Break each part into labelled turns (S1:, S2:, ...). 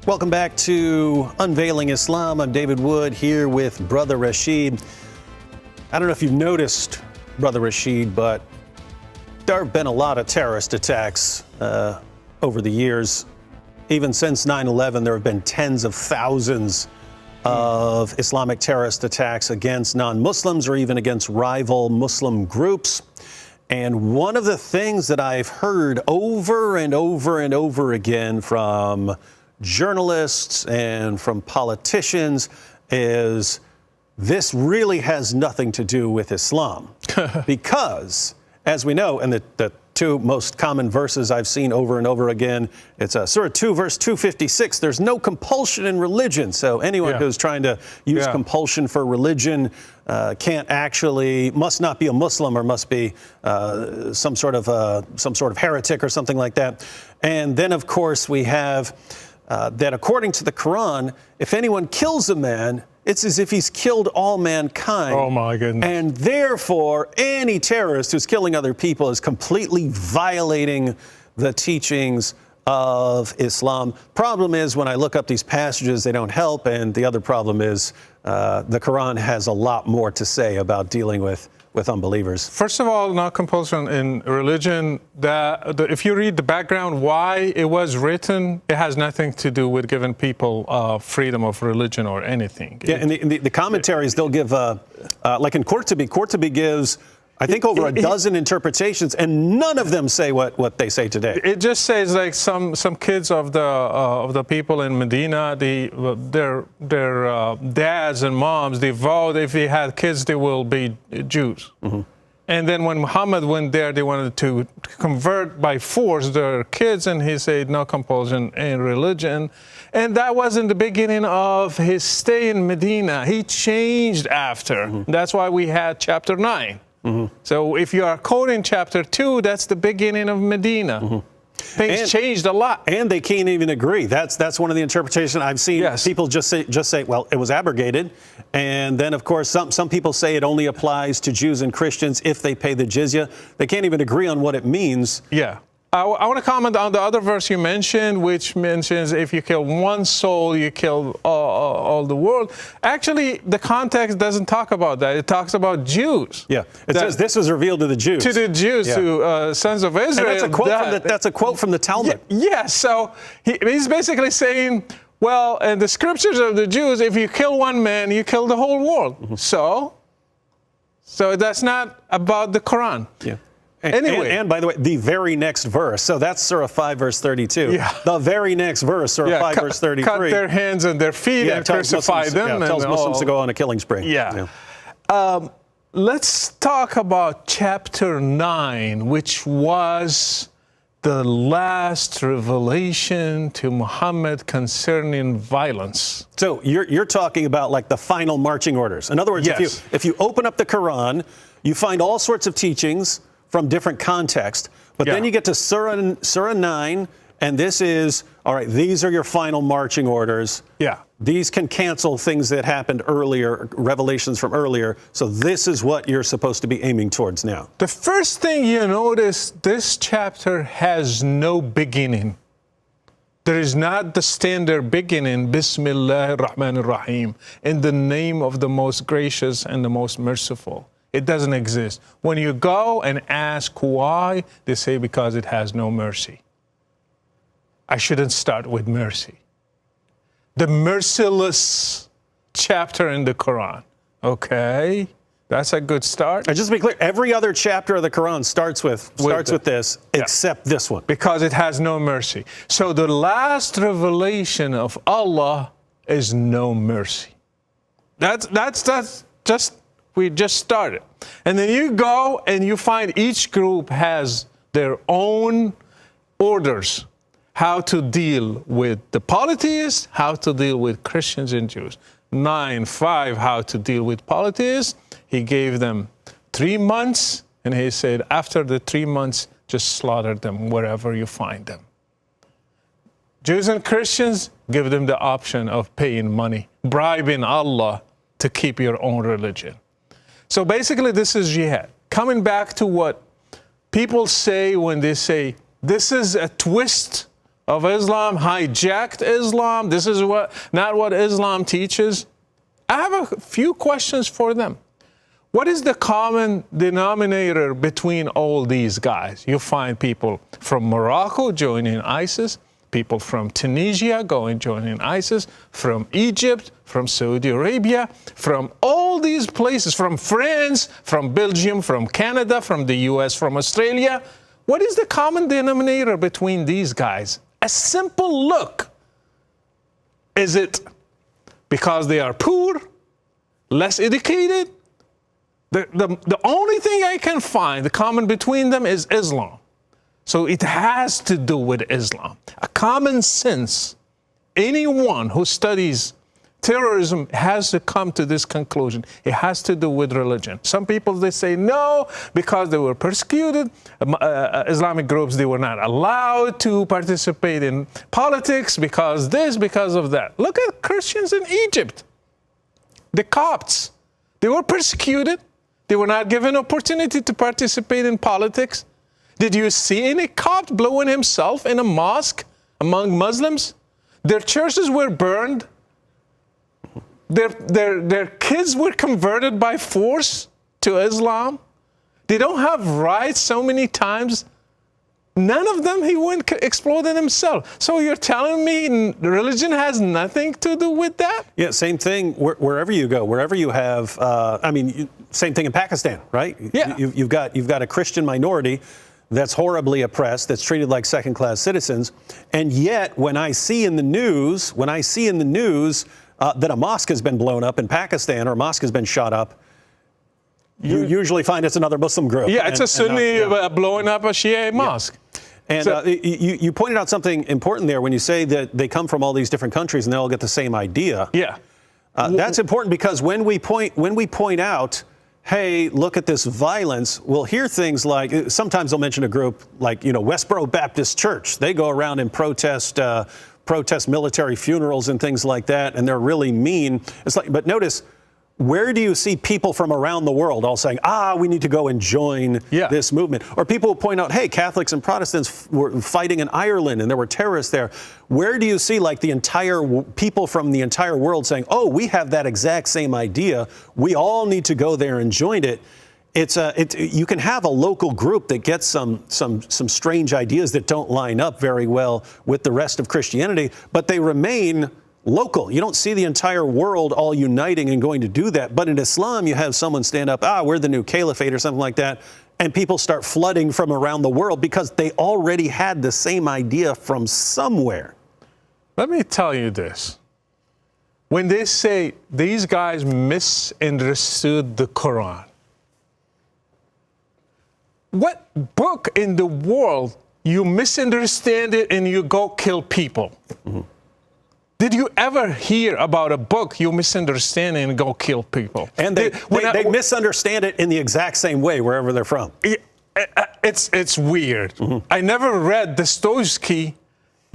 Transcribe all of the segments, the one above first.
S1: Welcome back to Unveiling Islam. I'm David Wood here with Brother Rachid. I don't know if you've noticed, Brother Rachid, but there have been a lot of terrorist attacks over the years. Even since 9/11, there have been tens of thousands of Islamic terrorist attacks against non-Muslims or even against rival Muslim groups. And one of the things that I've heard over and over and over again from journalists and from politicians is this really has nothing to do with Islam. Because, as we know, and the two most common verses I've seen over and over again, it's Surah 2, verse 256, there's no compulsion in religion. So anyone who's trying to use compulsion for religion must not be a Muslim or must be some sort of heretic or something like that. And then, of course, we have that according to the Quran, if anyone kills a man, it's as if he's killed all mankind.
S2: Oh, my goodness.
S1: And therefore, any terrorist who's killing other people is completely violating the teachings of Islam. Problem is, when I look up these passages, they don't help. And the other problem is the Quran has a lot more to say about dealing with unbelievers.
S2: First of all, not compulsion in religion. If you read the background, why it was written, it has nothing to do with giving people freedom of religion or anything.
S1: Yeah, and the commentaries, they'll give, like in Qurtubi gives, I think, over a dozen interpretations, and none of them say what they say today.
S2: It just says like some kids of the people in Medina, their dads and moms, they vowed if they had kids, they will be Jews. Mm-hmm. And then when Muhammad went there, they wanted to convert by force their kids, and he said no compulsion in religion. And that wasn't the beginning of his stay in Medina. He changed after. Mm-hmm. That's why we had chapter 9. Mm-hmm. So if you are quoting chapter 2, that's the beginning of Medina. Mm-hmm. Things changed a lot.
S1: And they can't even agree. That's one of the interpretations I've seen. Yes. People just say, well, it was abrogated. And then, of course, some people say it only applies to Jews and Christians if they pay the jizya. They can't even agree on what it means.
S2: Yeah. I want to comment on the other verse you mentioned, which mentions if you kill one soul, you kill all the world. Actually, the context doesn't talk about that. It talks about Jews.
S1: Yeah, it says this was revealed to the Jews.
S2: To the Jews, to sons of Israel.
S1: And that's a quote from the Talmud.
S2: Yeah, so he's basically saying, well, in the scriptures of the Jews, if you kill one man, you kill the whole world. Mm-hmm. So that's not about the Quran.
S1: Yeah.
S2: Anyway.
S1: And by the way, the very next verse, so that's Surah 5, verse 32. Yeah. The very next verse, Surah 5, verse 33.
S2: Cut their hands and their feet and crucify them.
S1: Yeah, tells Muslims to go on a killing spree.
S2: Yeah. Let's talk about chapter 9, which was the last revelation to Muhammad concerning violence.
S1: So you're talking about like the final marching orders. In other words, if you open up the Quran, you find all sorts of teachings from different contexts, but then you get to Surah 9, and this is, all right, these are your final marching orders.
S2: Yeah.
S1: These can cancel things that happened earlier, revelations from earlier, so this is what you're supposed to be aiming towards now.
S2: The first thing you notice, this chapter has no beginning. There is not the standard beginning, Bismillahir Rahmanir Rahim, in the name of the most gracious and the most merciful. It doesn't exist. When you go and ask why, they say because it has no mercy. I shouldn't start with mercy. The merciless chapter in the Quran. Okay, that's a good start.
S1: And just to be clear, every other chapter of the Quran starts with this, except this one.
S2: Because it has no mercy. So the last revelation of Allah is no mercy. That's just... We just started. And then you go and you find each group has their own orders, how to deal with the polytheists, how to deal with Christians and Jews. 9:5, how to deal with polytheists. He gave them 3 months, and he said, after the 3 months, just slaughter them wherever you find them. Jews and Christians, give them the option of paying money, bribing Allah to keep your own religion. So basically, this is jihad. Coming back to what people say when they say, this is a twist of Islam, hijacked Islam. This is not what Islam teaches. I have a few questions for them. What is the common denominator between all these guys? You find people from Morocco joining ISIS, people from Tunisia joining ISIS, from Egypt, from Saudi Arabia, from all these places, from France, from Belgium, from Canada, from the US, from Australia. What is the common denominator between these guys? A simple look. Is it because they are poor, less educated? The only thing I can find, the common between them, is Islam. So it has to do with Islam. A common sense. Anyone who studies terrorism has to come to this conclusion. It has to do with religion. Some people, they say no, because they were persecuted. Islamic groups, they were not allowed to participate in politics because this, because of that. Look at Christians in Egypt. The Copts, they were persecuted. They were not given opportunity to participate in politics. Did you see any Copt blowing himself in a mosque among Muslims? Their churches were burned. Their kids were converted by force to Islam. They don't have rights so many times. None of them he went exploded himself. So you're telling me religion has nothing to do with that?
S1: Yeah, same thing wherever you go, wherever you have, same thing in Pakistan, right?
S2: Yeah.
S1: You've got a Christian minority that's horribly oppressed, that's treated like second-class citizens, and yet when I see in the news that a mosque has been blown up in Pakistan or a mosque has been shot up, you usually find it's another Muslim group.
S2: Yeah, it's a Sunni blowing up a Shia mosque.
S1: Yeah. And you pointed out something important there when you say that they come from all these different countries and they all get the same idea.
S2: Yeah.
S1: That's important because when we point out, hey, look at this violence, we'll hear things like, sometimes they'll mention a group like, Westboro Baptist Church. They go around and protest military funerals and things like that, and they're really mean. It's like, but notice, where do you see people from around the world all saying, we need to go and join this movement? Or people will point out, hey, Catholics and Protestants were fighting in Ireland and there were terrorists there. Where do you see like the entire people from the entire world saying, we have that exact same idea. We all need to go there and join it. You can have a local group that gets some strange ideas that don't line up very well with the rest of Christianity, but they remain local. You don't see the entire world all uniting and going to do that. But in Islam, you have someone stand up, we're the new caliphate or something like that, and people start flooding from around the world because they already had the same idea from somewhere.
S2: Let me tell you this. When they say these guys misunderstood the Quran, what book in the world you misunderstand it and you go kill people? Mm-hmm. Did you ever hear about a book you misunderstand and go kill people?
S1: And they misunderstand it in the exact same way wherever they're from.
S2: It's weird. Mm-hmm. I never read Dostoevsky.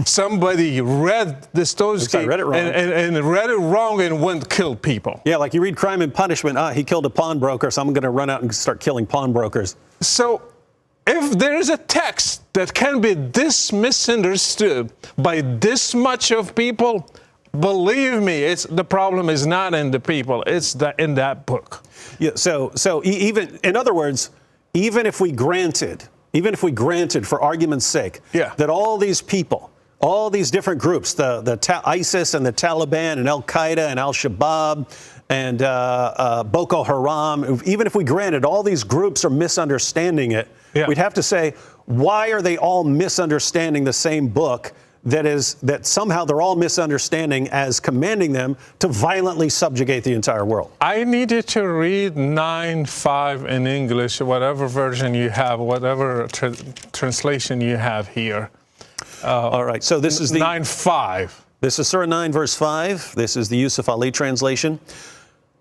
S2: Somebody read Dostoevsky
S1: read it wrong.
S2: And read it wrong and went and killed people.
S1: Yeah, like you read Crime and Punishment. He killed a pawnbroker, so I'm going to run out and start killing pawnbrokers.
S2: So if there is a text that can be this misunderstood by this much of people, believe me, the problem is not in the people, it's in that book.
S1: Yeah. So even in other words, even if we granted, for argument's sake, that all these people, all these different groups, the ISIS and the Taliban and Al Qaeda and Al Shabaab and Boko Haram, even if we granted all these groups are misunderstanding it, we'd have to say, why are they all misunderstanding the same book that somehow they're all misunderstanding as commanding them to violently subjugate the entire world?
S2: I needed to read 9:5 in English, whatever version you have, whatever translation you have here.
S1: All right, so this is the
S2: 9:5.
S1: This is Surah 9, verse 5. This is the Yusuf Ali translation.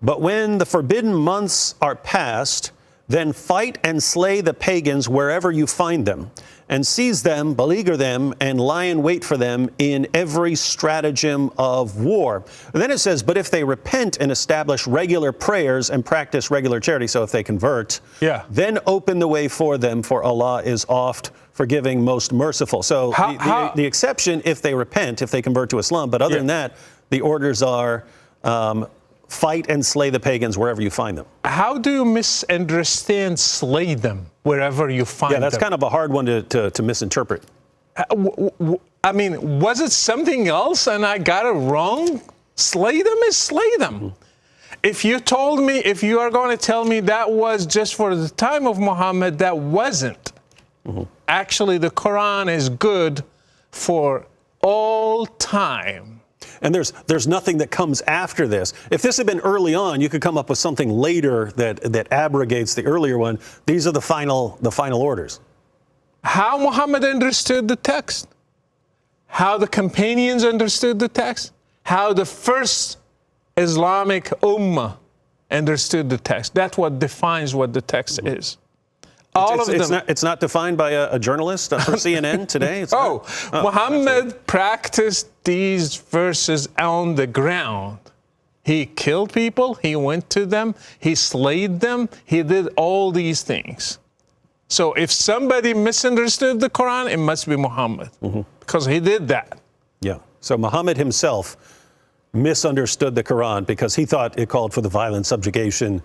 S1: But when the forbidden months are past, Then fight and slay the pagans wherever you find them, and seize them, beleaguer them, and lie in wait for them in every stratagem of war. And then it says, but if they repent and establish regular prayers and practice regular charity, so if they convert, then open the way for them, for Allah is oft forgiving, most merciful. So the exception, if they repent, if they convert to Islam, but other than that, the orders are fight and slay the pagans wherever you find them.
S2: How do you misunderstand slay them wherever you find them?
S1: Yeah, that's kind of a hard one to misinterpret.
S2: I mean, was it something else and I got it wrong? Slay them is slay them. Mm-hmm. If you told me, if you are going to tell me that was just for the time of Muhammad, that wasn't. Mm-hmm. Actually, the Quran is good for all time.
S1: And there's nothing that comes after this. If this had been early on, you could come up with something later that abrogates the earlier one. These are the final orders.
S2: How Muhammad understood the text, how the companions understood the text, how the first Islamic ummah understood the text. That's what defines what the text is. All of them.
S1: It's not defined by a journalist for CNN today?
S2: Muhammad practiced these verses on the ground. He killed people, he went to them, he slayed them, he did all these things. So if somebody misunderstood the Quran, it must be Muhammad, because he did that.
S1: Yeah, so Muhammad himself misunderstood the Quran because he thought it called for the violent subjugation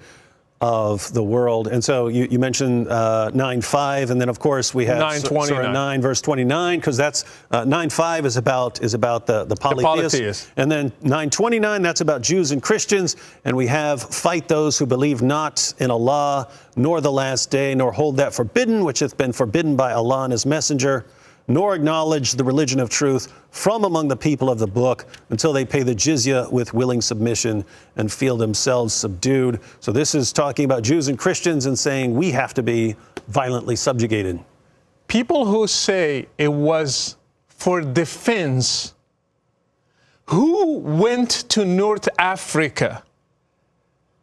S1: of the world. And so you mentioned 9:5, and then of course we have Surah 9 verse 29, because that's 9:5 is about the polytheists. And then 9:29, that's about Jews and Christians, and we have fight those who believe not in Allah nor the last day, nor hold that forbidden which hath been forbidden by Allah and his messenger, nor acknowledge the religion of truth from among the people of the book until they pay the jizya with willing submission and feel themselves subdued. So this is talking about Jews and Christians and saying we have to be violently subjugated.
S2: People who say it was for defense, who went to North Africa?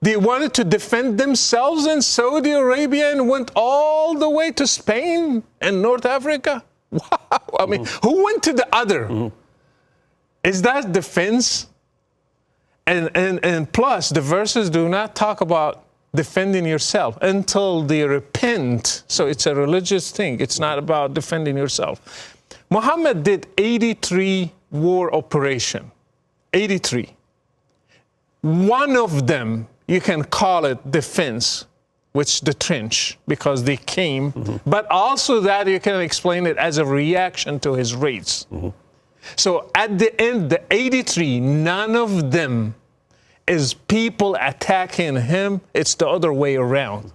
S2: They wanted to defend themselves in Saudi Arabia and went all the way to Spain and North Africa? Wow, I mean, who went to the other? Is that defense? And plus, the verses do not talk about defending yourself until they repent. So it's a religious thing. It's not about defending yourself. Muhammad did 83 war operation, 83. One of them, you can call it defense, which the trench, because they came, but also that you can explain it as a reaction to his raids. So at the end, the 83, none of them is people attacking him. It's the other way around.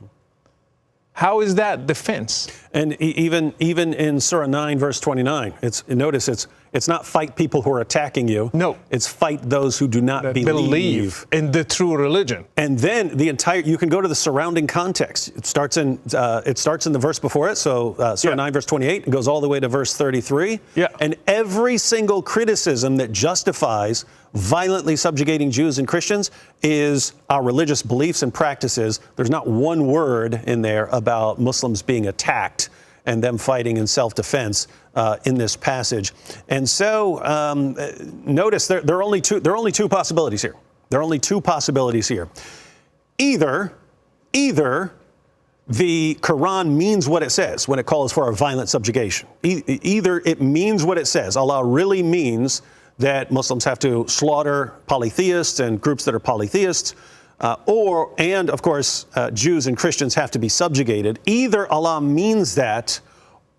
S2: How is that defense?
S1: And even in Surah 9, verse 29, notice it's not fight people who are attacking you.
S2: No.
S1: It's fight those who do not believe
S2: in the true religion.
S1: And then you can go to the surrounding context. It starts in the verse before it. So Surah 9, verse 28, it goes all the way to verse 33.
S2: Yeah.
S1: And every single criticism that justifies violently subjugating Jews and Christians is our religious beliefs and practices. There's not one word in there about Muslims being attacked and them fighting in self-defense in this passage. And so notice there are only two possibilities here. There are only two possibilities here. Either the Quran means what it says when it calls for a violent subjugation. Either it means what it says. Allah really means that Muslims have to slaughter polytheists and groups that are polytheists, and of course, Jews and Christians have to be subjugated. Either Allah means that,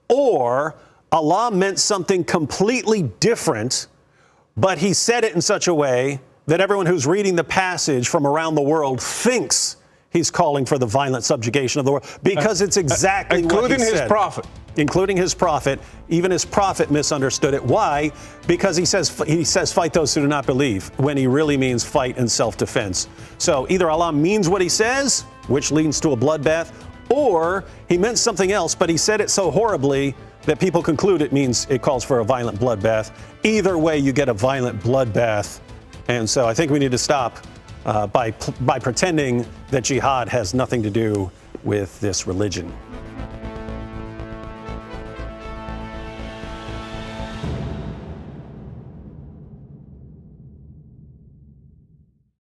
S1: or Allah meant something completely different, but he said it in such a way that everyone who's reading the passage from around the world thinks he's calling for the violent subjugation of the world, because it's exactly what he said.
S2: Including his prophet.
S1: Including his prophet. Even his prophet misunderstood it. Why? Because he says fight those who do not believe, when he really means fight in self-defense. So either Allah means what he says, which leads to a bloodbath, or he meant something else, but he said it so horribly that people conclude it calls for a violent bloodbath. Either way, you get a violent bloodbath. And so I think we need to stop by pretending that jihad has nothing to do with this religion.